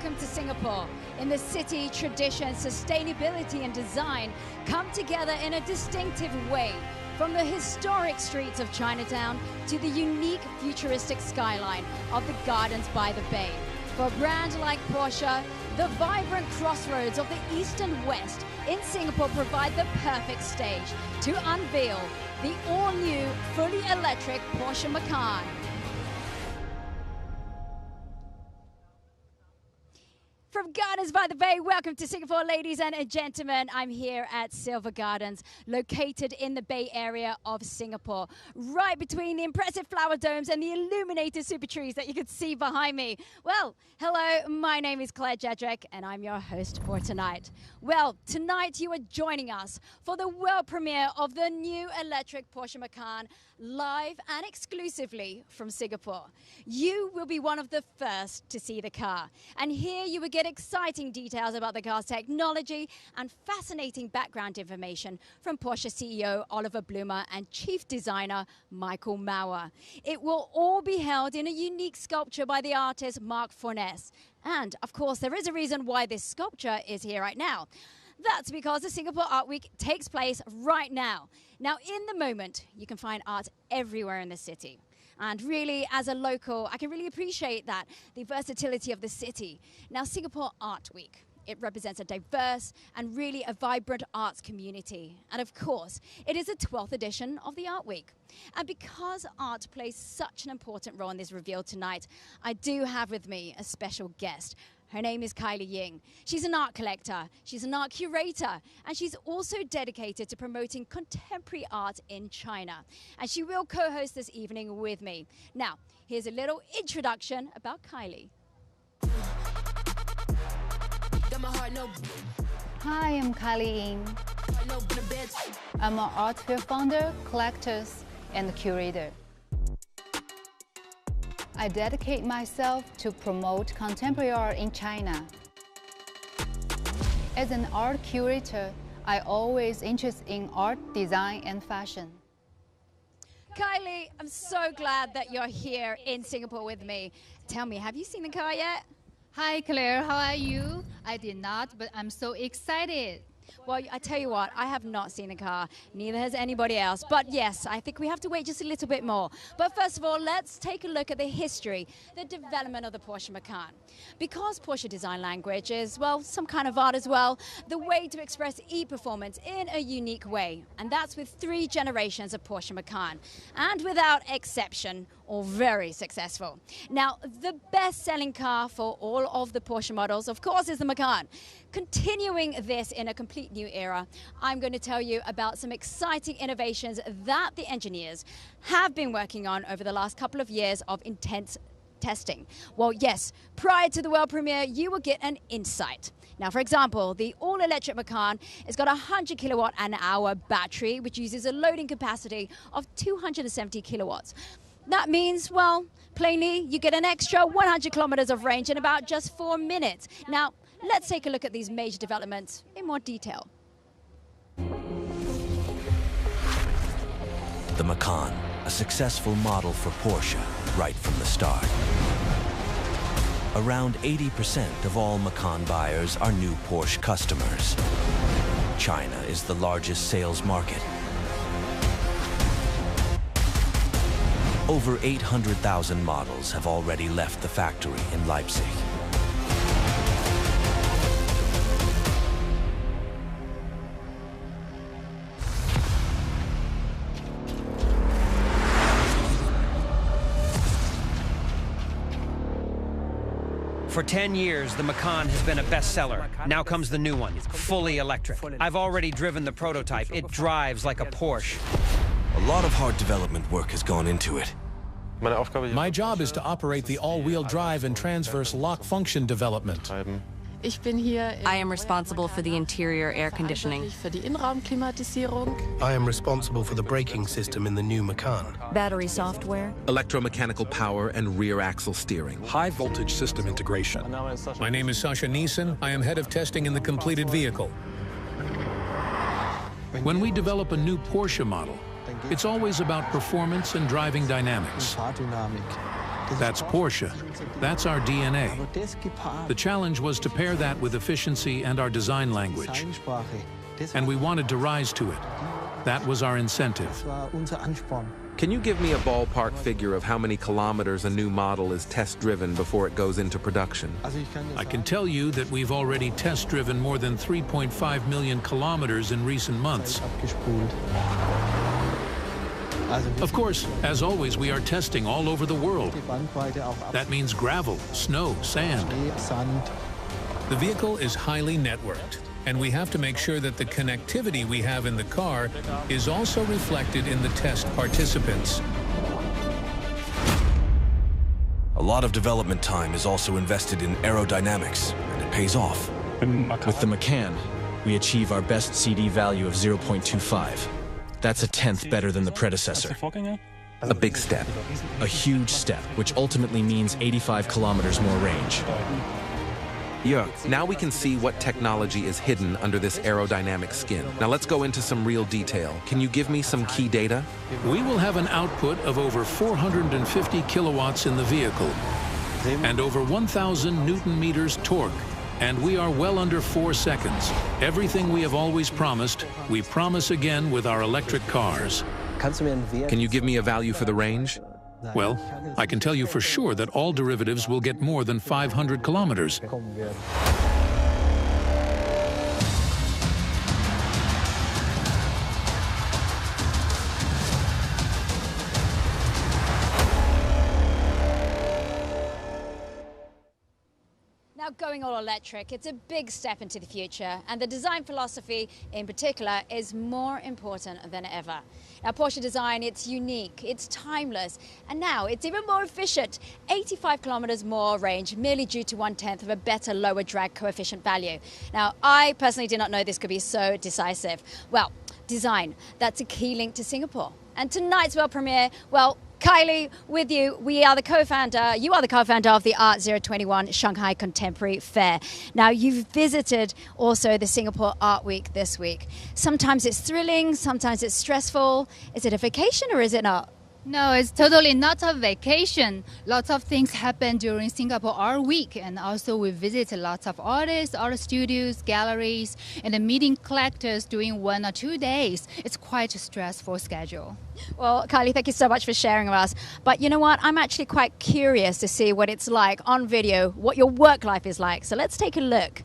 welcome to Singapore. In the city, tradition, sustainability and design come together in a distinctive way. From the historic streets of Chinatown to the unique futuristic skyline of the Gardens by the Bay. For a brand like Porsche, the vibrant crossroads of the East and West in Singapore provide the perfect stage to unveil the all-new, fully electric Porsche Macan. From Gardens by the Bay, welcome to Singapore, ladies and gentlemen. I'm here at Silver Gardens, located in the Bay Area of Singapore, right between the impressive flower domes and the illuminated super trees that you can see behind me. Well, hello, my name is Claire Jedrick, and I'm your host for tonight. Well, tonight you are joining us for the world premiere of the new electric Porsche Macan, live and exclusively from Singapore. You will be one of the first to see the car, and here you will get exciting details about the car's technology and fascinating background information from Porsche CEO Oliver Blume and Chief Designer Michael Mauer. It will all be held in a unique sculpture by the artist Mark Fornes. And of course, there is a reason why this sculpture is here right now. That's because the Singapore Art Week takes place right now. Now, in the moment, you can find art everywhere in the city. And really, as a local, I can really appreciate that, the versatility of the city. Now, Singapore Art Week, it represents a diverse and really a vibrant arts community. And of course, it is the 12th edition of the Art Week. And because art plays such an important role in this reveal tonight, I do have with me a special guest. Her name is Kylie Ying. She's an art collector, she's an art curator, and she's also dedicated to promoting contemporary art in China. And she will co-host this evening with me. Now, here's a little introduction about Kylie. Hi, I'm Kylie Ying. I'm an art fair founder, collector, and curator. I dedicate myself to promote contemporary art in China. As an art curator, I always interested in art, design, and fashion. Kylie, I'm so glad that you're here in Singapore with me. Tell me, have you seen the car yet? Hi Claire, how are you? I did not, but I'm so excited. Well, I tell you what, I have not seen the car, neither has anybody else. But yes, I think we have to wait just a little bit more. But first of all, let's take a look at the history, the development of the Porsche Macan. Because Porsche design language is, well, some kind of art as well, the way to express e-performance in a unique way. And that's with 3 generations of Porsche Macan. And without exception, all very successful. Now, the best-selling car for all of the Porsche models, of course, is the Macan. Continuing this in a complete new era, I'm going to tell you about some exciting innovations that the engineers have been working on over the last couple of years of intense testing. Well, yes, prior to the world premiere, you will get an insight. Now, for example, the all-electric Macan has got a 100 kilowatt an hour battery, which uses a loading capacity of 270 kilowatts. That means, well, plainly, you get an extra 100 kilometers of range in about just 4 minutes. Now, let's take a look at these major developments in more detail. The Macan, a successful model for Porsche right from the start. Around 80% of all Macan buyers are new Porsche customers. China is the largest sales market. Over 800,000 models have already left the factory in Leipzig. For 10 years, the Macan has been a bestseller. Now comes the new one, fully electric. I've already driven the prototype. It drives like a Porsche. A lot of hard development work has gone into it. My job is to operate the all-wheel drive and transverse lock function development. I am responsible for the interior air conditioning. I am responsible for the braking system in the new Macan. Battery software. Electromechanical power and rear axle steering. High voltage system integration. My name is Sasha Neeson. I am head of testing in the completed vehicle. When we develop a new Porsche model, it's always about performance and driving dynamics. That's Porsche. That's our DNA. The challenge was to pair that with efficiency and our design language. And we wanted to rise to it. That was our incentive. Can you give me a ballpark figure of how many kilometers a new model is test-driven before it goes into production? I can tell you that we've already test-driven more than 3.5 million kilometers in recent months. Of course, as always, we are testing all over the world. That means gravel, snow, sand. The vehicle is highly networked, and we have to make sure that the connectivity we have in the car is also reflected in the test participants. A lot of development time is also invested in aerodynamics, and it pays off. With the Macan, we achieve our best CD value of 0.25. That's a tenth better than the predecessor. A big step. A huge step, which ultimately means 85 kilometers more range. Jörg, now we can see what technology is hidden under this aerodynamic skin. Now let's go into some real detail. Can you give me some key data? We will have an output of over 450 kilowatts in the vehicle and over 1,000 Newton meters torque. And we are well under 4 seconds. Everything we have always promised, we promise again with our electric cars. Can you give me a value for the range? Well, I can tell you for sure that all derivatives will get more than 500 kilometers. Now, going all electric, it's a big step into the future, and the design philosophy in particular is more important than ever. Now, Porsche Design, it's unique, it's timeless, and now it's even more efficient. 85 kilometers more range, merely due to 1/10 of a better lower drag coefficient value. Now, I personally did not know this could be so decisive. Well, design, that's a key link to Singapore. And tonight's world premiere, well, Kylie, with you, you are the co-founder of the Art 021 Shanghai Contemporary Fair. Now, you've visited also the Singapore Art Week this week. Sometimes it's thrilling, sometimes it's stressful. Is it a vacation or is it not? No, it's totally not a vacation. Lots of things happen during Singapore Art Week, and also we visit lots of artists, art studios, galleries, and meeting collectors during 1 or 2 days. It's quite a stressful schedule. Well, Kylie, thank you so much for sharing with us. But you know what? I'm actually quite curious to see what it's like on video, what your work life is like. So let's take a look.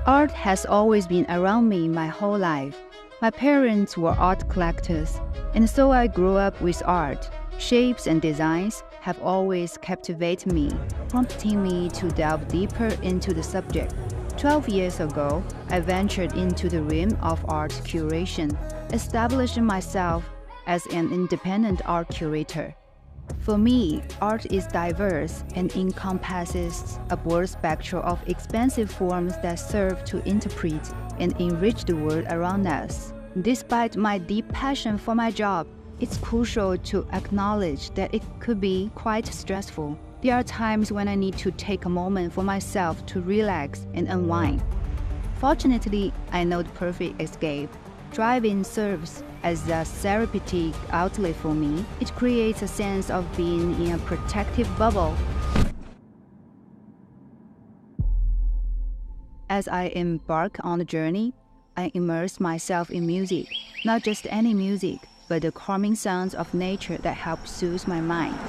Art has always been around me my whole life. My parents were art collectors, and so I grew up with art. Shapes and designs have always captivated me, prompting me to delve deeper into the subject. 12 years ago, I ventured into the realm of art curation, establishing myself as an independent art curator. For me, art is diverse and encompasses a broad spectrum of expansive forms that serve to interpret and enrich the world around us. Despite my deep passion for my job, it's crucial to acknowledge that it could be quite stressful. There are times when I need to take a moment for myself to relax and unwind. Fortunately, I know the perfect escape. Driving serves as a therapeutic outlet for me. It creates a sense of being in a protective bubble. As I embark on the journey, I immerse myself in music, not just any music, but the calming sounds of nature that help soothe my mind.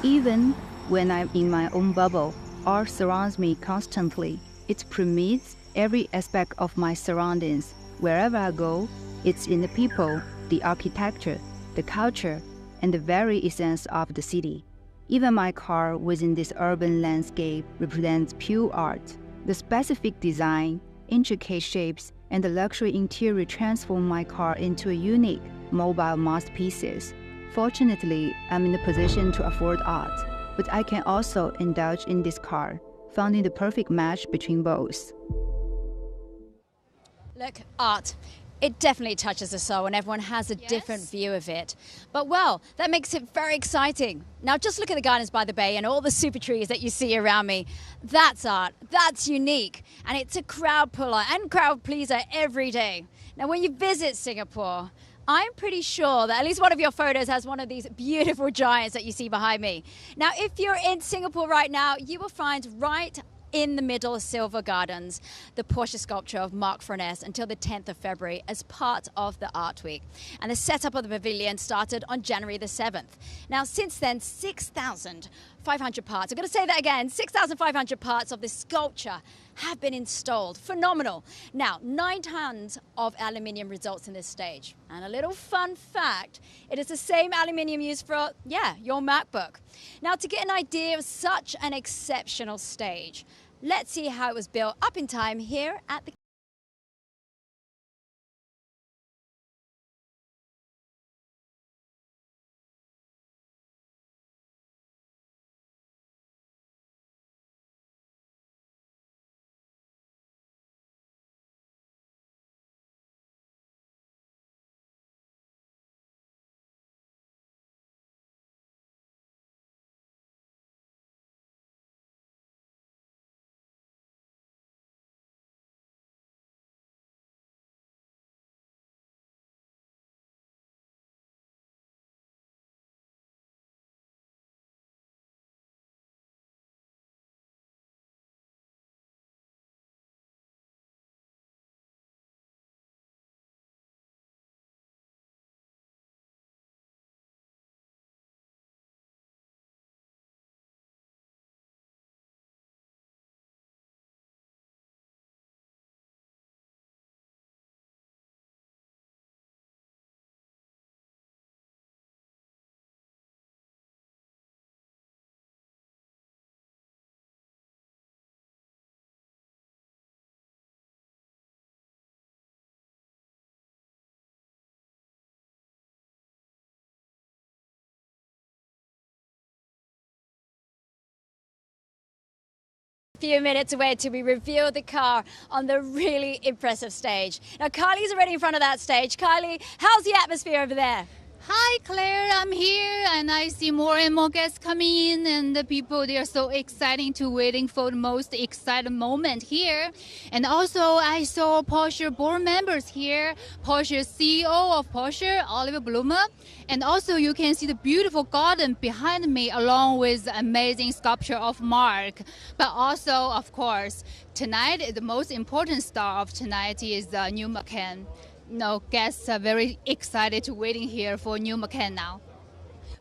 Even when I'm in my own bubble, art surrounds me constantly. It permeates every aspect of my surroundings. Wherever I go, it's in the people, the architecture, the culture, and the very essence of the city. Even my car within this urban landscape represents pure art. The specific design, intricate shapes, and the luxury interior transform my car into a unique, mobile masterpieces. Fortunately, I'm in a position to afford art, but I can also indulge in this car, finding the perfect match between both. Look, art. It definitely touches the soul and everyone has a different view of it. But well, that makes it very exciting. Now just look at the gardens by the bay and all the super trees that you see around me. That's art, that's unique. And it's a crowd puller and crowd pleaser every day. Now when you visit Singapore, I'm pretty sure that at least one of your photos has one of these beautiful giants that you see behind me. Now, if you're in Singapore right now, you will find right in the middle of Silver Gardens, the Porsche sculpture of Mark Furness until the 10th of February as part of the Art Week. And the setup of the pavilion started on January the 7th. Now, since then, 6,500 parts, I'm going to say that again, 6,500 parts of this sculpture have been installed. Phenomenal. Now, 9 tons of aluminium results in this stage. And a little fun fact, it is the same aluminium used for, your MacBook. Now, to get an idea of such an exceptional stage, let's see how it was built up in time here at the few minutes away to be revealed the car on the really impressive stage. Now, Kylie's already in front of that stage. Kylie, how's the atmosphere over there? Hi, Claire. I'm here, and I see more and more guests coming in, and the people, they are so exciting to waiting for the most exciting moment here. And also, I saw Porsche board members here, Porsche CEO of Porsche, Oliver Blume. And also, you can see the beautiful garden behind me, along with the amazing sculpture of Mark. But also, of course, tonight, the most important star of tonight is the new Macan. No, guests are very excited to waiting here for new Macan now.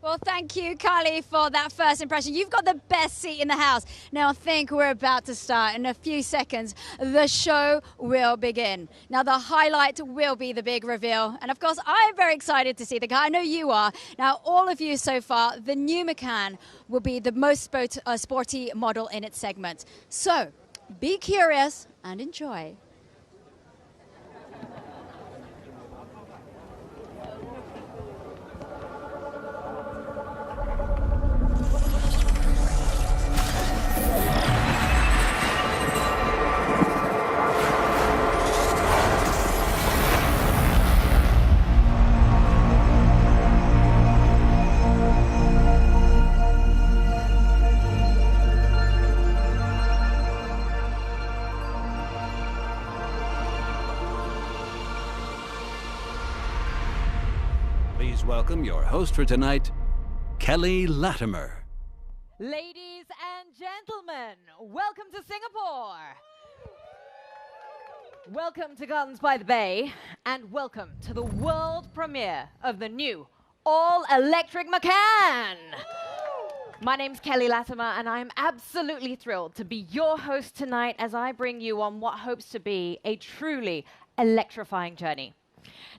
Well, thank you, Kylie, for that first impression. You've got the best seat in the house. Now, I think we're about to start. In a few seconds, the show will begin. Now, the highlight will be the big reveal. And, of course, I'm very excited to see the car. I know you are. Now, all of you so far, the new Macan will be the most sporty model in its segment. So, be curious and enjoy. Please welcome your host for tonight, Kelly Latimer. Ladies and gentlemen, welcome to Singapore. Welcome to Gardens by the Bay, and welcome to the world premiere of the new all-electric Macan. My name's Kelly Latimer, and I'm absolutely thrilled to be your host tonight as I bring you on what hopes to be a truly electrifying journey.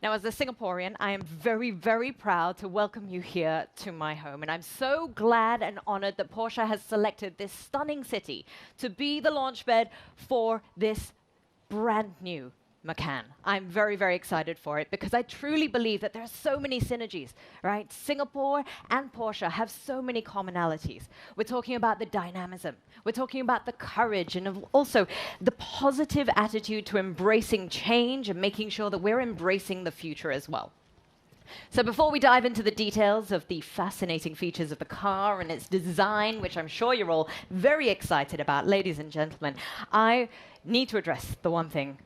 Now, as a Singaporean, I am very, very proud to welcome you here to my home. And I'm so glad and honored that Porsche has selected this stunning city to be the launchbed for this brand new Macan. I'm very, very excited for it because I truly believe that there are so many synergies, right? Singapore and Porsche have so many commonalities. We're talking about the dynamism. We're talking about the courage and also the positive attitude to embracing change and making sure that we're embracing the future as well. So before we dive into the details of the fascinating features of the car and its design, which I'm sure you're all very excited about, ladies and gentlemen, I need to address the one thing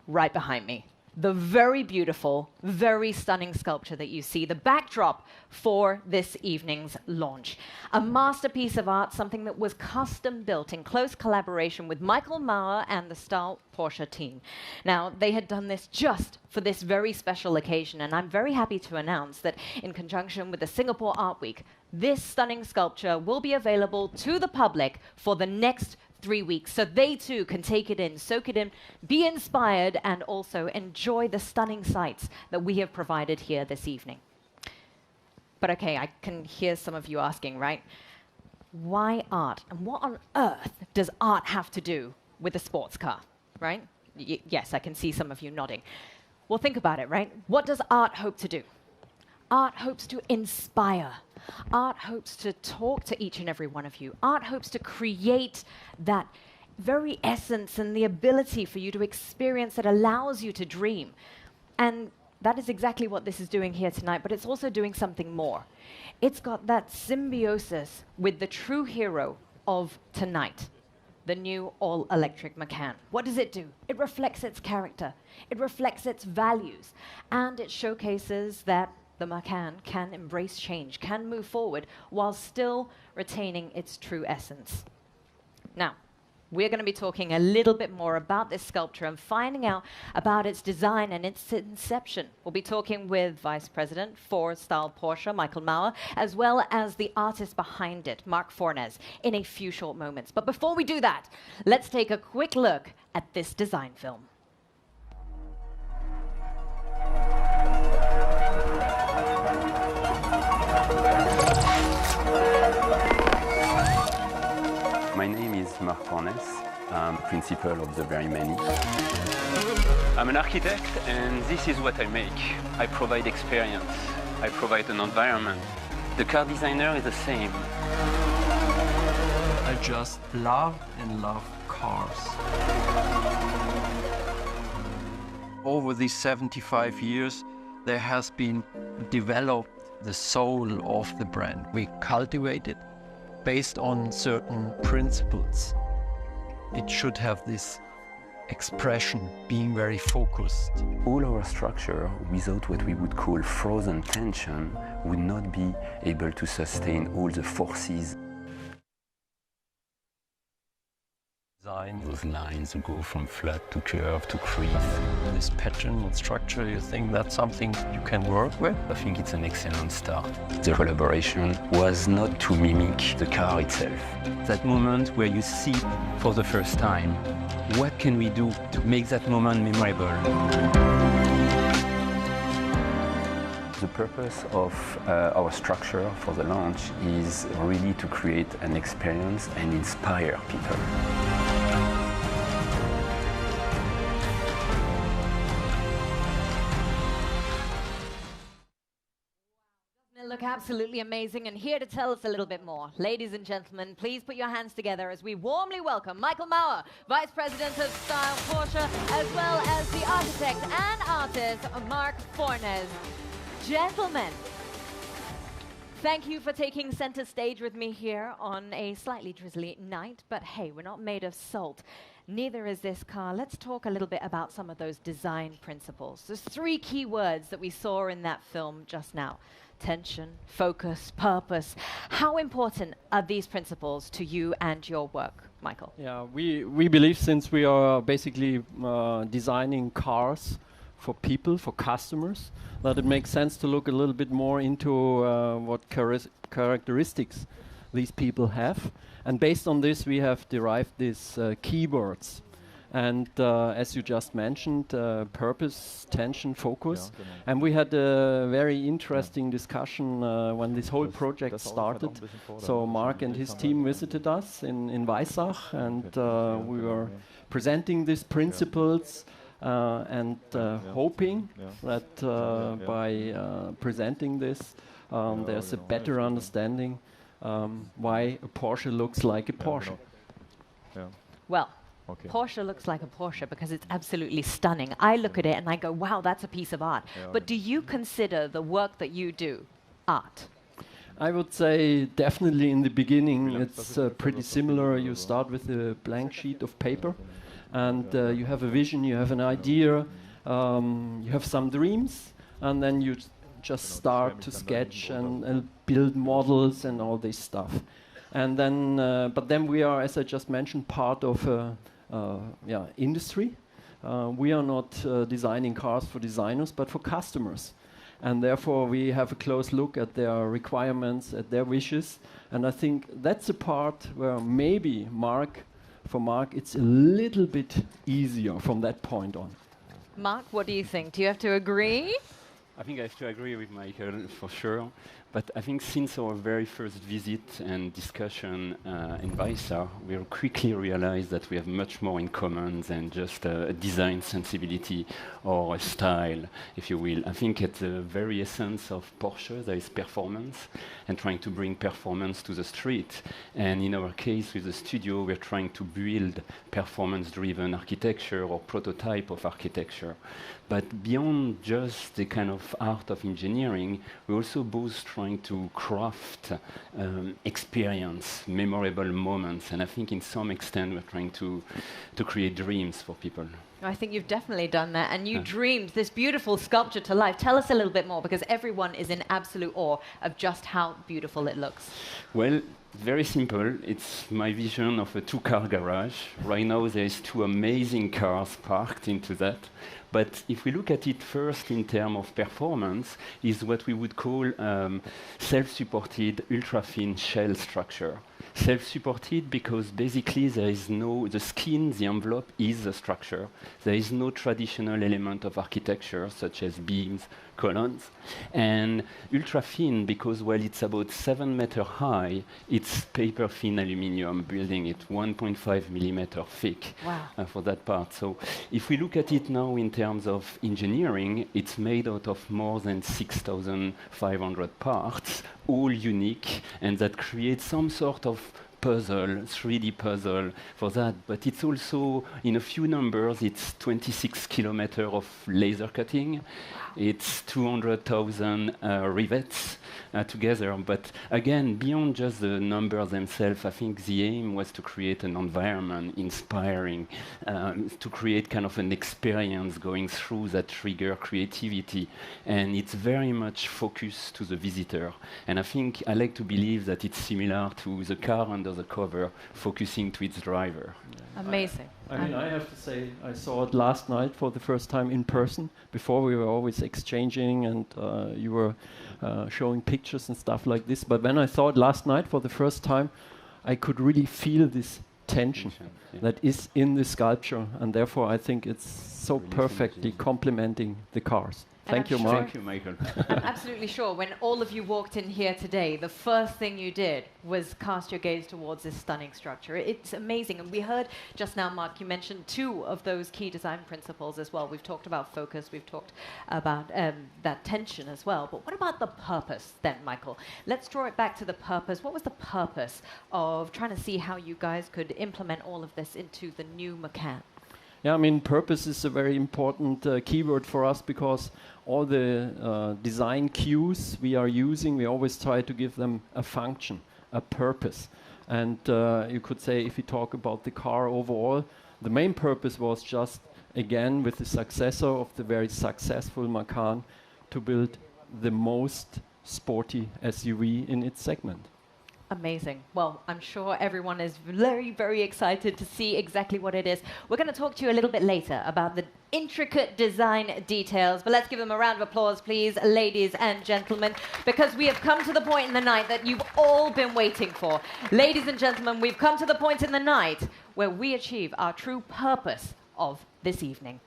right behind me. the very beautiful, very stunning sculpture that you see, the backdrop for this evening's launch. A masterpiece of art, something that was custom built in close collaboration with Michael Mauer and the Stahl Porsche team. Now, they had done this just for this very special occasion, and I'm very happy to announce that in conjunction with the Singapore Art Week, this stunning sculpture will be available to the public for the next 3 weeks, so they too can take it in, soak it in, be inspired, and also enjoy the stunning sights that we have provided here this evening. But okay, I can hear some of you asking, right? Why art? And what on earth does art have to do with a sports car, right? Yes, I can see some of you nodding. Well, think about it, right? What does art hope to do? Art hopes to inspire. Art hopes to talk to each and every one of you. Art hopes to create that very essence and the ability for you to experience that allows you to dream. And that is exactly what this is doing here tonight, but it's also doing something more. It's got that symbiosis with the true hero of tonight, the new all-electric Macan. What does it do? It reflects its character. It reflects its values. And it showcases that the Macan can embrace change, can move forward, while still retaining its true essence. Now, we're going to be talking a little bit more about this sculpture and finding out about its design and its inception. We'll be talking with Vice President for Stahl Porsche, Michael Mauer, as well as the artist behind it, Marc Fornes, in a few short moments. But before we do that, let's take a quick look at this design film. My name is Marc Fornes. I'm principal of the very many. I'm an architect, and this is what I make. I provide experience. I provide an environment. The car designer is the same. I just love and love cars. Over these 75 years, there has been developed the soul of the brand. We cultivate it based on certain principles. It should have this expression, being very focused. All our structure, without what we would call frozen tension, would not be able to sustain all the forces. Those lines go from flat to curve to crease. This pattern and structure, you think that's something you can work with? I think it's an excellent start. The collaboration was not to mimic the car itself. That moment where you see for the first time, what can we do to make that moment memorable? The purpose of our structure for the launch is really to create an experience and inspire people. Look absolutely amazing, and here to tell us a little bit more. Ladies and gentlemen, please put your hands together as we warmly welcome Michael Mauer, Vice President of Stahl Porsche, as well as the architect and artist, Marc Fornes. Gentlemen, thank you for taking center stage with me here on a slightly drizzly night, but hey, we're not made of salt. Neither is this car. Let's talk a little bit about some of those design principles. There's 3 key words that we saw in that film just now. Tension, focus, purpose. How important are these principles to you and your work, Michael? Yeah, we believe, since we are basically designing cars for people, for customers, that it makes sense to look a little bit more into what characteristics these people have. And based on this, we have derived these keywords. And as you just mentioned, purpose, tension, focus. And we had a very interesting discussion when this whole project started. So Marc and his team visited us in Weissach, and we were presenting these principles and hoping that by presenting this, there's a better understanding why a Porsche looks like a Porsche. Well, Porsche looks like a Porsche because it's absolutely stunning. I look at it and I go, wow, that's a piece of art. But do you consider the work that you do art? I would say definitely in the beginning it's pretty similar. You start with a blank sheet of paper and you have a vision, you have an idea, you have some dreams, and then you just start to sketch and build models and all this stuff. And then, but then we are, as I just mentioned, part of industry. We are not designing cars for designers, but for customers. And therefore, we have a close look at their requirements, at their wishes. And I think that's a part where maybe for Mark, it's a little bit easier from that point on. Mark, what do you think? Do you have to agree? I think I have to agree with Michael for sure. But I think since our very first visit and discussion in Weissach, we quickly realized that we have much more in common than just a design sensibility or a style, if you will. I think at the very essence of Porsche, there is performance and trying to bring performance to the street. And in our case, with the studio, we're trying to build performance-driven architecture or prototype of architecture. But beyond just the kind of art of engineering, we're also both trying to craft experience, memorable moments. And I think in some extent, we're trying to create dreams for people. I think you've definitely done that. And you dreamed this beautiful sculpture to life. Tell us a little bit more, because everyone is in absolute awe of just how beautiful it looks. Well, very simple. It's my vision of a two-car garage. Right now, there's two amazing cars parked into that. But if we look at it first in terms of performance, is what we would call self-supported ultra-thin shell structure. Self-supported because basically there is the skin, the envelope is the structure. There is no traditional element of architecture such as beams, columns. And ultra-thin because while it's about 7 meters high, it's paper-thin aluminium, building it 1.5 millimeter thick. Wow. For that part. So if we look at it now in terms of engineering, it's made out of more than 6,500 parts, all unique, and that creates some sort of puzzle, 3D puzzle for that. But it's also, in a few numbers, it's 26 kilometers of laser cutting. It's 200,000 rivets together. But again, beyond just the numbers themselves, I think the aim was to create an environment inspiring, to create kind of an experience going through that trigger creativity. And it's very much focused to the visitor. And I think I like to believe that it's similar to the car under the cover, focusing to its driver. Yeah. Amazing. I mean, I have to say, I saw it last night for the first time in person. Before we were always exchanging and you were showing pictures and stuff like this. But when I saw it last night for the first time, I could really feel this tension that is in the sculpture. And therefore, I think it's so perfectly complementing the cars. Thank you, Mark. Thank you, Michael. I'm absolutely sure when all of you walked in here today, the first thing you did was cast your gaze towards this stunning structure. It's amazing. And we heard just now, Mark, you mentioned two of those key design principles as well. We've talked about focus. We've talked about that tension as well. But what about the purpose then, Michael? Let's draw it back to the purpose. What was the purpose of trying to see how you guys could implement all of this into the new Macan? Yeah, I mean, purpose is a very important keyword for us because all the design cues we are using, we always try to give them a function, a purpose. And you could say, if you talk about the car overall, the main purpose was just, again, with the successor of the very successful Macan, to build the most sporty SUV in its segment. Amazing. Well, I'm sure everyone is very, very excited to see exactly what it is. We're going to talk to you a little bit later about the intricate design details, but let's give them a round of applause, please, ladies and gentlemen, because we have come to the point in the night that you've all been waiting for. Ladies and gentlemen, we've come to the point in the night where we achieve our true purpose of this evening.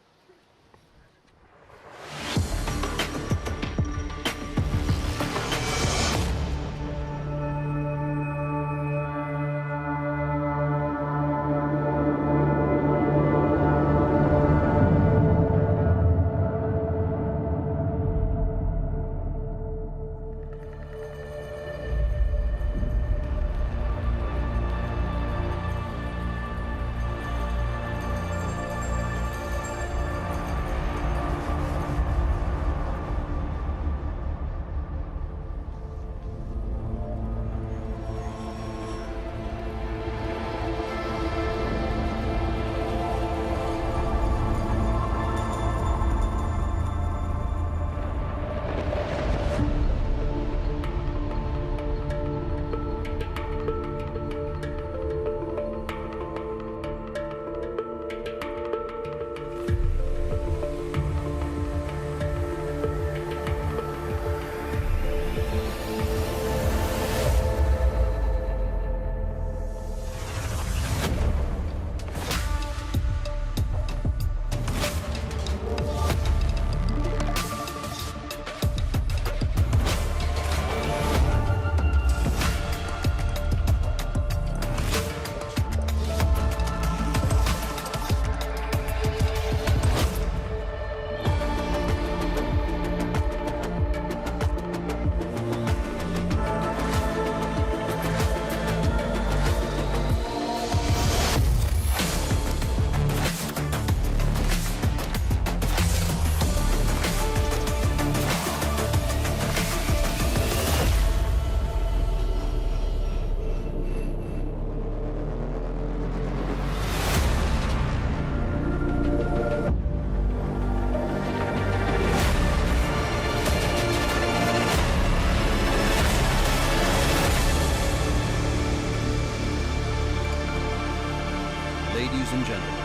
Ladies and gentlemen,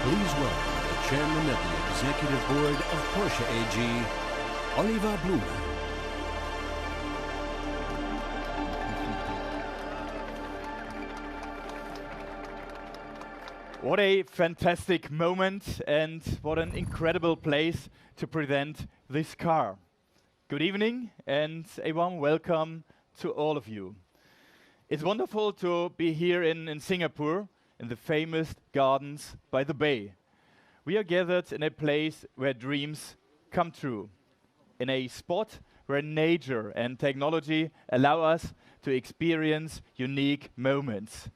please welcome the Chairman of the Executive Board of Porsche AG, Oliver Blume. What a fantastic moment and what an incredible place to present this car. Good evening and a warm welcome to all of you. It's wonderful to be here in Singapore in the famous gardens by the bay. We are gathered in a place where dreams come true, in a spot where nature and technology allow us to experience unique moments.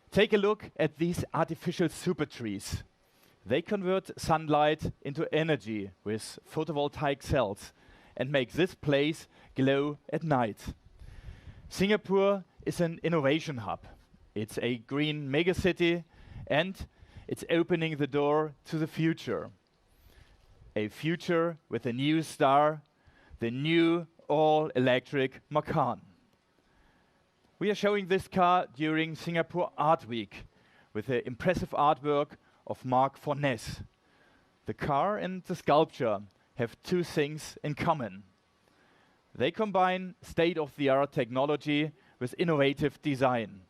Take a look at these artificial super trees. They convert sunlight into energy with photovoltaic cells and make this place glow at night. Singapore is an innovation hub. It's a green megacity and it's opening the door to the future. A future with a new star, the new all-electric Macan. We are showing this car during Singapore Art Week with the impressive artwork of Marc Fornes. The car and the sculpture have two things in common. They combine state-of-the-art technology with innovative design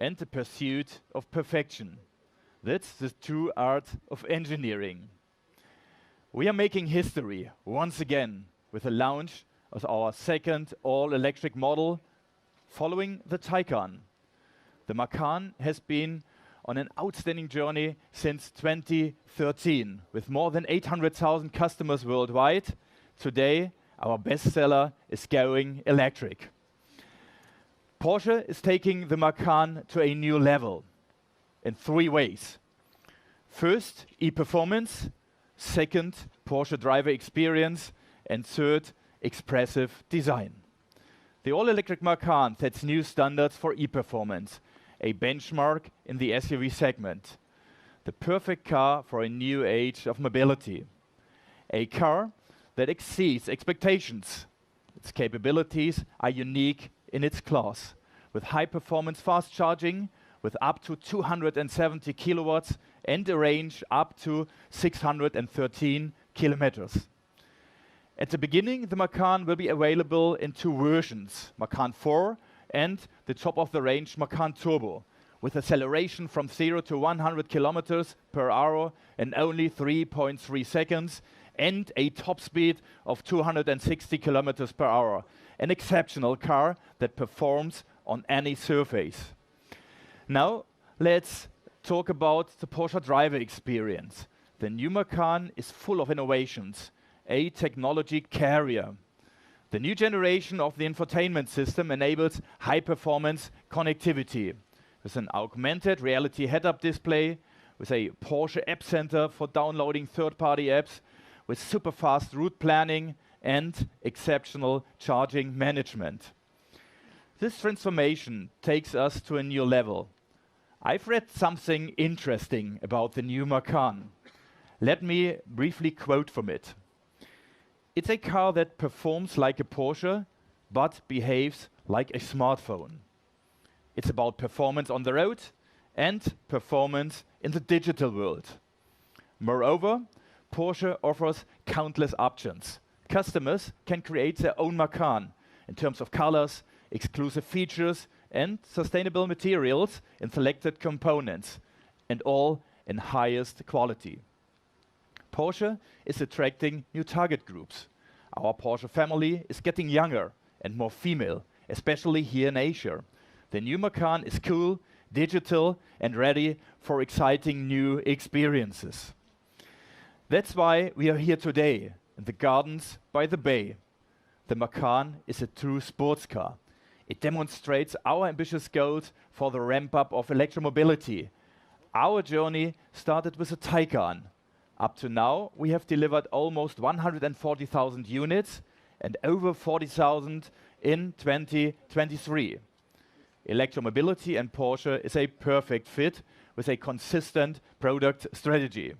and the pursuit of perfection. That's the true art of engineering. We are making history once again with the launch of our second all-electric model following the Taycan. The Macan has been on an outstanding journey since 2013 with more than 800,000 customers worldwide. Today, our bestseller is going electric. Porsche is taking the Macan to a new level in three ways. First, e-performance. Second, Porsche Driver Experience. And third, expressive design. The all-electric Macan sets new standards for e-performance, a benchmark in the SUV segment. The perfect car for a new age of mobility. A car that exceeds expectations. Its capabilities are unique in its class, with high-performance fast charging, with up to 270 kilowatts and a range up to 613 kilometers. At the beginning, the Macan will be available in two versions, Macan 4 and the top-of-the-range Macan Turbo, with acceleration from 0 to 100 kilometers per hour in only 3.3 seconds and a top speed of 260 kilometers per hour. An exceptional car that performs on any surface. Now, let's talk about the Porsche Driver Experience. The new Macan is full of innovations. A technology carrier. The new generation of the infotainment system enables high-performance connectivity with an augmented reality head-up display, with a Porsche App Center for downloading third-party apps, with super-fast route planning and exceptional charging management. This transformation takes us to a new level. I've read something interesting about the new Macan. Let me briefly quote from it. It's a car that performs like a Porsche, but behaves like a smartphone. It's about performance on the road and performance in the digital world. Moreover, Porsche offers countless options. Customers can create their own Macan in terms of colors, exclusive features, and sustainable materials in selected components, and all in highest quality. Porsche is attracting new target groups. Our Porsche family is getting younger and more female, especially here in Asia. The new Macan is cool, digital, and ready for exciting new experiences. That's why we are here today in the gardens by the bay. The Macan is a true sports car. It demonstrates our ambitious goals for the ramp-up of electromobility. Our journey started with a Taycan. Up to now, we have delivered almost 140,000 units and over 40,000 in 2023. Electromobility and Porsche is a perfect fit with a consistent product strategy.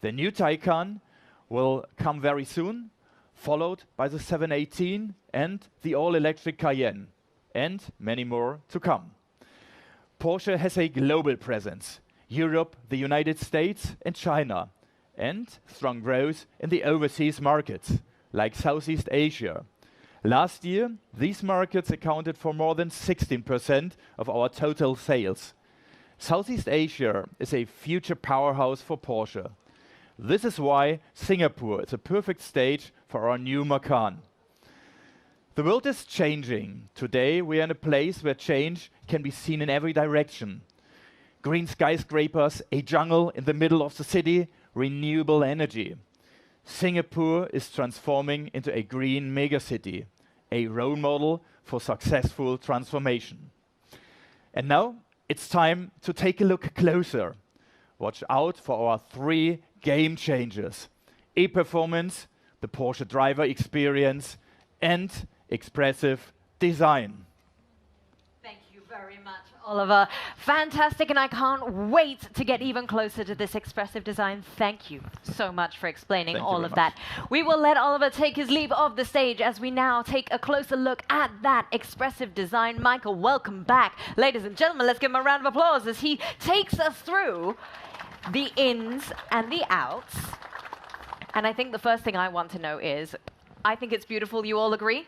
The new Taycan will come very soon, followed by the 718 and the all-electric Cayenne, and many more to come. Porsche has a global presence. Europe, the United States, and China, and strong growth in the overseas markets, like Southeast Asia. Last year, these markets accounted for more than 16% of our total sales. Southeast Asia is a future powerhouse for Porsche. This is why Singapore is a perfect stage for our new Macan. The world is changing. Today, we are in a place where change can be seen in every direction. Green skyscrapers, a jungle in the middle of the city, renewable energy. Singapore is transforming into a green megacity, a role model for successful transformation. And now, it's time to take a look closer. Watch out for our 3 game changers: e-performance, the Porsche Driver Experience, and expressive design. Thank you very much, Oliver. Fantastic, and I can't wait to get even closer to this expressive design. Thank you so much for explaining all of that. We will let Oliver take his leave of the stage as we now take a closer look at that expressive design. Michael, welcome back. Ladies and gentlemen, let's give him a round of applause as he takes us through the ins and the outs. And I think the first thing I want to know is, I think it's beautiful, you all agree?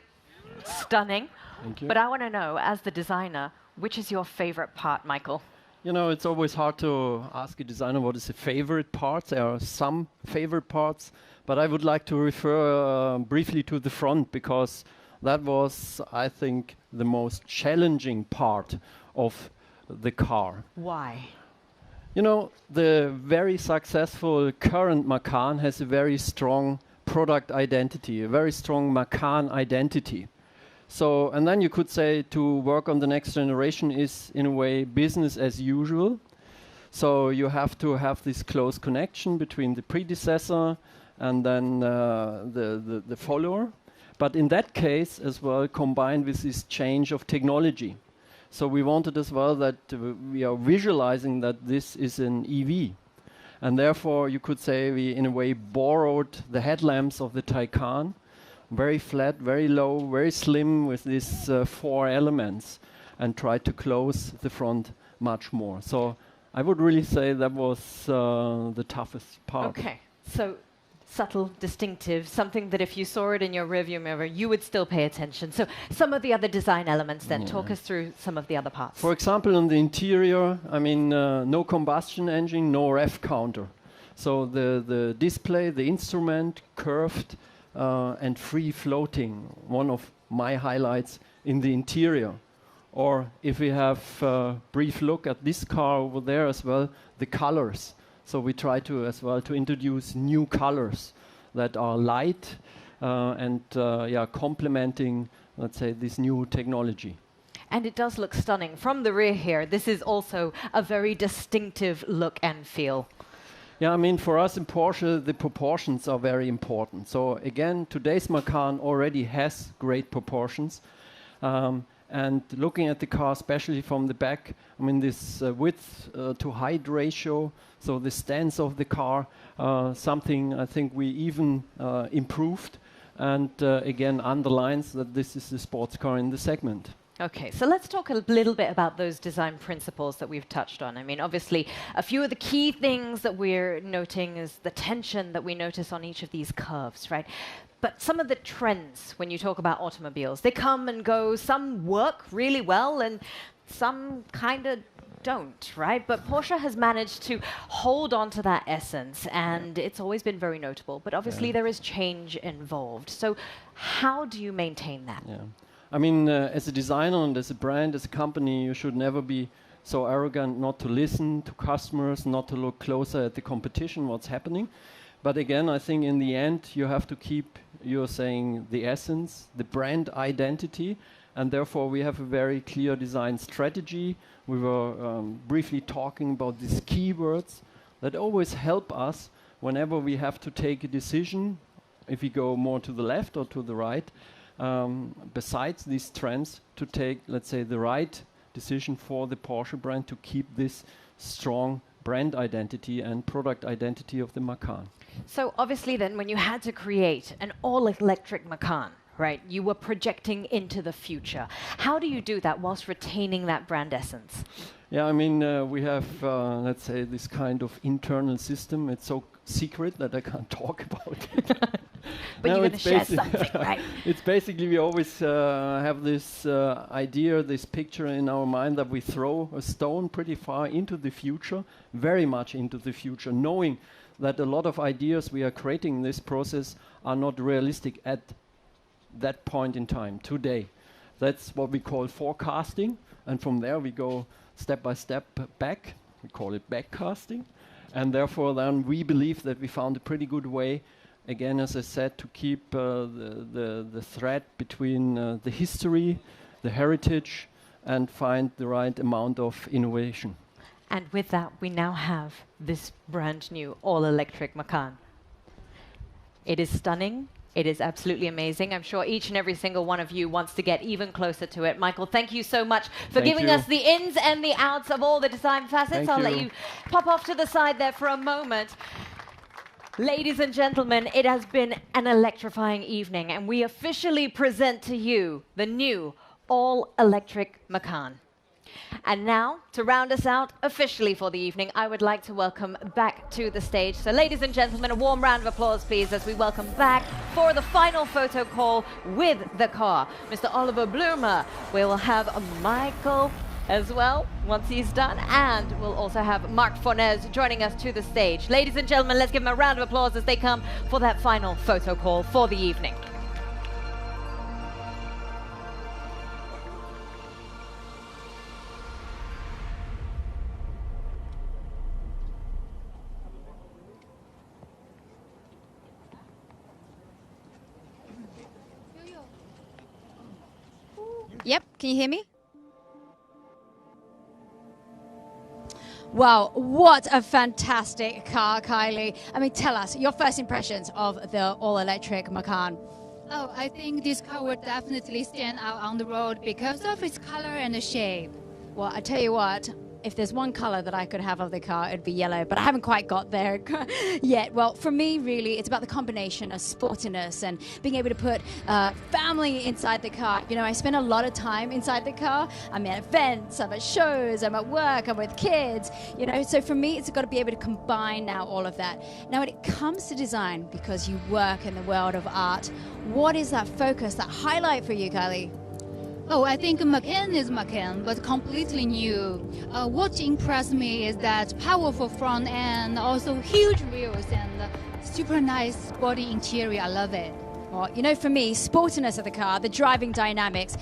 Stunning. Thank you. But I want to know, as the designer, which is your favorite part, Michael? You know, it's always hard to ask a designer what is the favorite part. There are some favorite parts, but I would like to refer briefly to the front, because that was, I think, the most challenging part of the car. Why? You know, the very successful current Macan has a very strong product identity, a very strong Macan identity. So, and then you could say to work on the next generation is, in a way, business as usual. So you have to have this close connection between the predecessor and then the follower. But in that case as well, combined with this change of technology. So we wanted as well that we are visualizing that this is an EV. And therefore, you could say we, in a way, borrowed the headlamps of the Taycan, very flat, very low, very slim, with these 4 elements, and tried to close the front much more. So I would really say that was the toughest part. Okay, so subtle, distinctive, something that if you saw it in your rearview mirror, you would still pay attention. So some of the other design elements then, talk us through some of the other parts. For example, in the interior, I mean, no combustion engine, no ref counter. So the display, the instrument, curved and free floating, one of my highlights in the interior. Or if we have a brief look at this car over there as well, the colors. So we try to as well to introduce new colors that are light and complementing, let's say, this new technology. And it does look stunning. From the rear here, this is also a very distinctive look and feel. Yeah, I mean, for us in Porsche, the proportions are very important. So again, today's Macan already has great proportions. And looking at the car, especially from the back, I mean, this width to height ratio, so the stance of the car, something I think we even improved, and again underlines that this is the sports car in the segment. Okay, so let's talk a little bit about those design principles that we've touched on. I mean, obviously, a few of the key things that we're noting is the tension that we notice on each of these curves, right? But some of the trends when you talk about automobiles, they come and go. Some work really well and some kind of don't, right? But Porsche has managed to hold on to that essence, and it's always been very notable. But obviously, there is change involved. So how do you maintain that? Yeah. I mean, as a designer and as a brand, as a company, you should never be so arrogant not to listen to customers, not to look closer at the competition, what's happening. But again, I think in the end, you have to keep, you're saying, the essence, the brand identity, and therefore we have a very clear design strategy. We were briefly talking about these keywords that always help us whenever we have to take a decision, if we go more to the left or to the right, besides these trends, to take, let's say, the right decision for the Porsche brand to keep this strong brand identity and product identity of the Macan. So obviously then, when you had to create an all-electric Macan, right, you were projecting into the future. How do you do that whilst retaining that brand essence? Yeah, I mean, we have, let's say, this kind of internal system. It's so secret that I can't talk about it. But you're going to share something, right? It's basically we always have this idea, this picture in our mind that we throw a stone pretty far into the future, very much into the future, knowing that a lot of ideas we are creating in this process are not realistic at that point in time, today. That's what we call forecasting, and from there we go step by step back. We call it backcasting, and therefore then we believe that we found a pretty good way, again, as I said, to keep the thread between the history, the heritage, and find the right amount of innovation. And with that, we now have this brand new all-electric Macan. It is stunning. It is absolutely amazing. I'm sure each and every single one of you wants to get even closer to it. Michael, thank you so much for giving us the ins and the outs of all the design facets. I'll let you pop off to the side there for a moment. Ladies and gentlemen, it has been an electrifying evening, and we officially present to you the new all-electric Macan. And now, to round us out officially for the evening, I would like to welcome back to the stage. So ladies and gentlemen, a warm round of applause, please, as we welcome back for the final photo call with the car, Mr. Oliver Blume. We will have Michael as well, once he's done, and we'll also have Marc Fornez joining us to the stage. Ladies and gentlemen, let's give them a round of applause as they come for that final photo call for the evening. Yep, can you hear me? Wow, what a fantastic car, Kylie. I mean, tell us your first impressions of the all-electric Macan. Oh, I think this car will definitely stand out on the road because of its color and the shape. Well, I tell you what, if there's one color that I could have of the car, it'd be yellow, but I haven't quite got there yet. Well, for me, really, it's about the combination of sportiness and being able to put family inside the car. You know, I spend a lot of time inside the car. I'm at events, I'm at shows, I'm at work, I'm with kids, you know, so for me, it's got to be able to combine now all of that. Now, when it comes to design, because you work in the world of art, what is that focus, that highlight for you, Kylie? Oh, I think Macan is Macan, but completely new. What impressed me is that powerful front end, also huge wheels and super nice sporty interior. I love it. Well, you know, for me, sportiness of the car, the driving dynamics,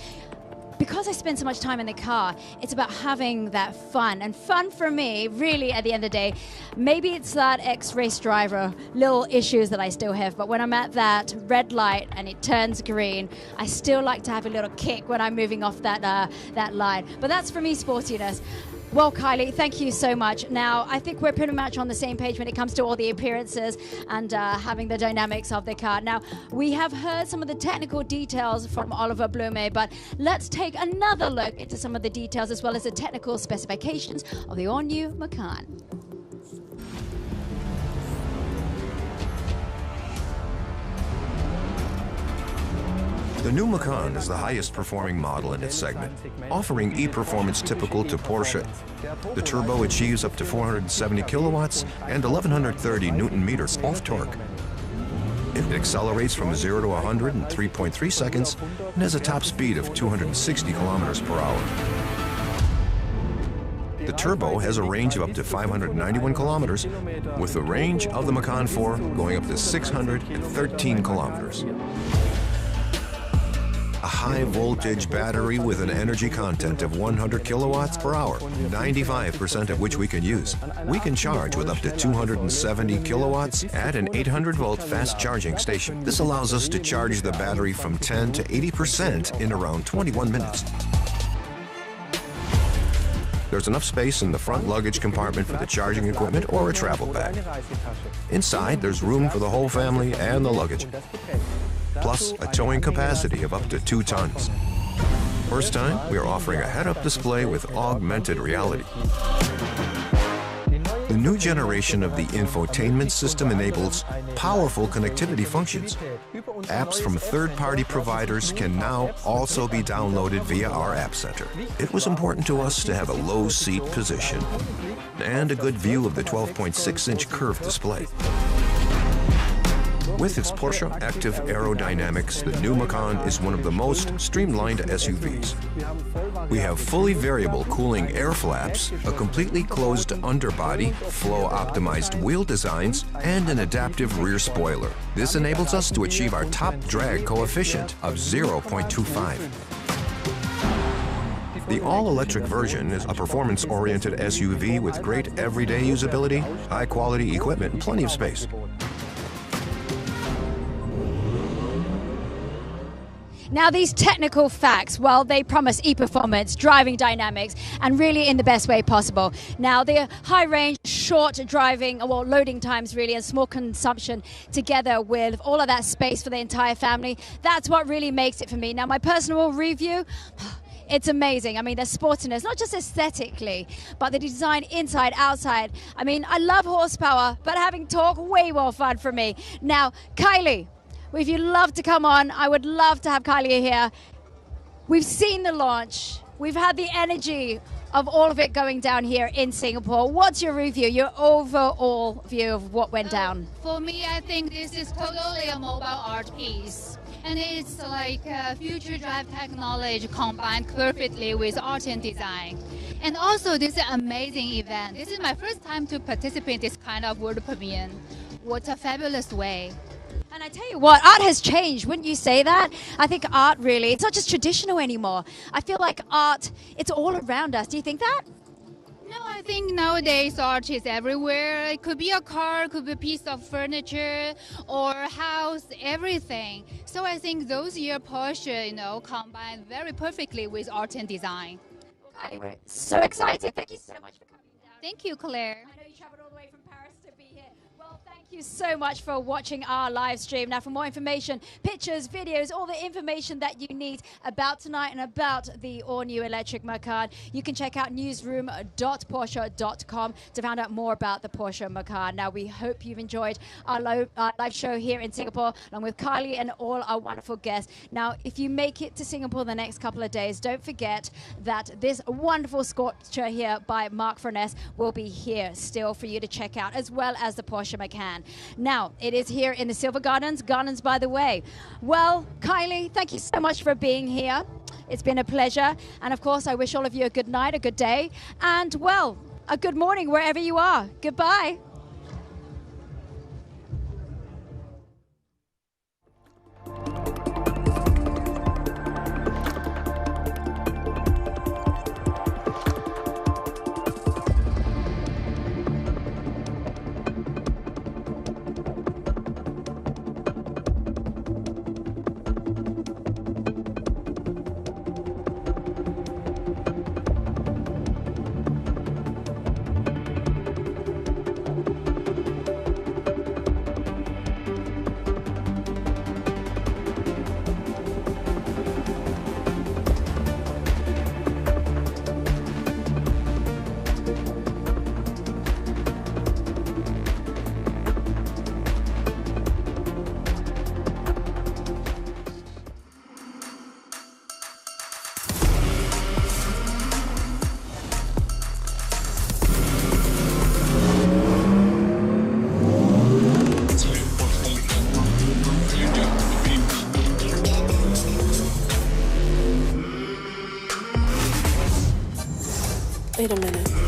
because I spend so much time in the car, it's about having that fun. And fun for me, really, at the end of the day, maybe it's that ex-race driver, little issues that I still have, but when I'm at that red light and it turns green, I still like to have a little kick when I'm moving off that line. But that's, for me, sportiness. Well, Kylie, thank you so much. Now, I think we're pretty much on the same page when it comes to all the appearances and having the dynamics of the car. Now, we have heard some of the technical details from Oliver Blume, but let's take another look into some of the details as well as the technical specifications of the all-new Macan. The new Macan is the highest performing model in its segment, offering e-performance typical to Porsche. The turbo achieves up to 470 kilowatts and 1130 Newton-meters of torque. It accelerates from 0 to 100 in 3.3 seconds and has a top speed of 260 kilometers per hour. The turbo has a range of up to 591 kilometers, with the range of the Macan 4 going up to 613 kilometers. A high-voltage battery with an energy content of 100 kilowatts per hour, 95% of which we can use. We can charge with up to 270 kilowatts at an 800-volt fast charging station. This allows us to charge the battery from 10 to 80% in around 21 minutes. There's enough space in the front luggage compartment for the charging equipment or a travel bag. Inside, there's room for the whole family and the luggage, plus a towing capacity of up to 2 tons. First time, we are offering a head-up display with augmented reality. The new generation of the infotainment system enables powerful connectivity functions. Apps from third-party providers can now also be downloaded via our App Center. It was important to us to have a low seat position and a good view of the 12.6-inch curved display. With its Porsche Active aerodynamics, the new Macan is one of the most streamlined SUVs. We have fully variable cooling air flaps, a completely closed underbody, flow-optimized wheel designs, and an adaptive rear spoiler. This enables us to achieve our top drag coefficient of 0.25. The all-electric version is a performance-oriented SUV with great everyday usability, high-quality equipment, and plenty of space. Now, these technical facts, well, they promise e-performance, driving dynamics, and really in the best way possible. Now, the high range, short driving, well, loading times really, and small consumption together with all of that space for the entire family, that's what really makes it for me. Now, my personal review, it's amazing. I mean, the sportiness, not just aesthetically, but the design inside, outside. I mean, I love horsepower, but having torque, way more fun for me. Now, Kylie, if you'd love to come on, I would love to have Kylie here. We've seen the launch. We've had the energy of all of it going down here in Singapore. What's your review, your overall view of what went down? For me, I think this is totally a mobile art piece. And it's like future drive technology combined perfectly with art and design. And also, this is an amazing event. This is my first time to participate in this kind of world premiere. What a fabulous way. And I tell you what, art has changed, wouldn't you say that? I think art really, it's not just traditional anymore. I feel like art, it's all around us. Do you think that? No, I think nowadays art is everywhere. It could be a car, it could be a piece of furniture or a house, everything. So I think those year Porsche, combined very perfectly with art and design. Okay, we're so excited. Thank you so much for coming down. Thank you, Claire. I know you traveled all the way from Paris to be here. Well, thank you so much for watching our live stream. Now, for more information, pictures, videos, all the information that you need about tonight and about the all-new electric Macan, you can check out newsroom.porsche.com to find out more about the Porsche Macan. Now, we hope you've enjoyed our live show here in Singapore, along with Kylie and all our wonderful guests. Now, if you make it to Singapore the next couple of days, don't forget that this wonderful sculpture here by Mark Furness will be here still for you to check out, as well as the Porsche Macan. Now, it is here in the Silver Gardens by the way. Well, Kylie, thank you so much for being here. It's been a pleasure. And of course, I wish all of you a good night, a good day, and well, a good morning wherever you are. Goodbye. Wait a minute.